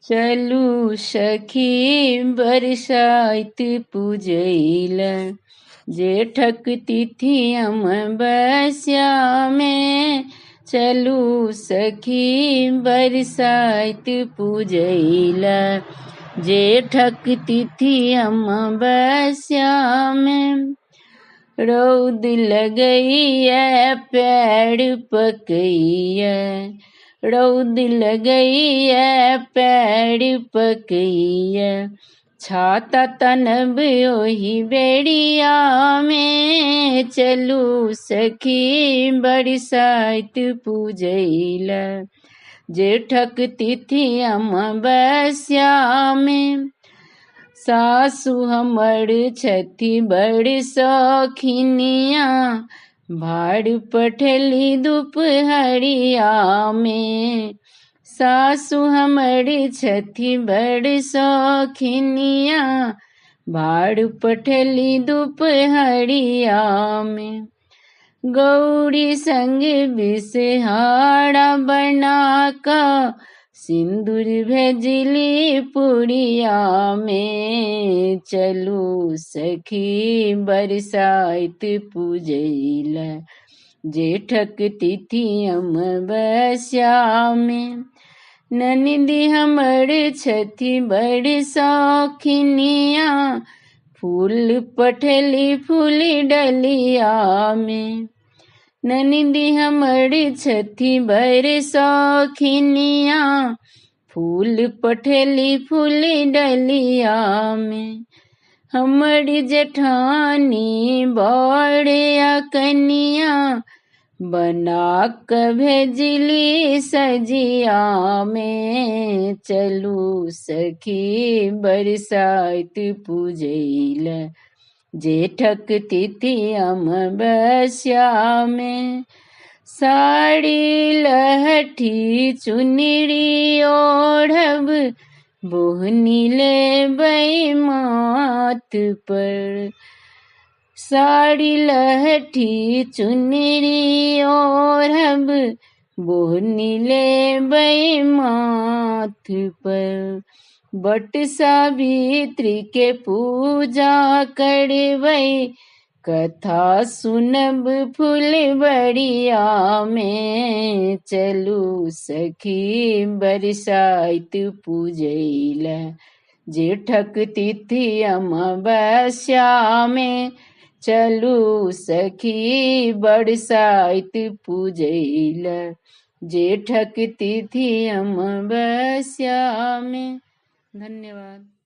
चलू सखी बरसाइत पूजैला जेठक तिथि अमावस्या में। चलू सखी बरसाइत पूजैला जेठक तिथि अमावस्या में। रौद लगैया पेड़ पकैया, रौद लगैया पेड़ पकैया, छाता तनब ओही बेड़िया में। चलू सखी बरसाइत पूजैला जेठक तिथि अमावस्या में। सासु हमर छथि बड़ शौखिनिया, भाड़ पठली दुपहरिया में। सासु हमर छथि बड़ शौखिनिया, भाड़ पठली दुपहरिया में। गौरी संग बिसहारा बनाका, सिंदूर भेजली पुड़िया में। चलू सखी बरसाइत पूजैला जेठक तिथि अमावस्या में। ननदी हमर छथि बड़ शौखिनिया, फूल पठली फूल डलिया में। ननदी हमर छथि बड़ शौखिनिया, फूल पठली फूल डलिया में। हमर जेठानी बड़िया कनिया, बना क भेजली सजिया में। चलू सखी बरसाइत पूजैला जेठक तिथि अमावस्या में। साड़ी लहठी चुनरी ओढ़ब, बोहनी लेबै माथ पर। साड़ी लहठी चुनरी ओढ़ब, बोहनी लेबै माथ पर। बट सावित्री के पूजा करबै, कथा सुनब फुलबड़िया में। चलू सखी बरसाइत पूजैला जेठक तिथि अमावस्या में। चलू सखी बरसाइत पूजैला जेठक तिथि अमावस्या में। धन्यवाद।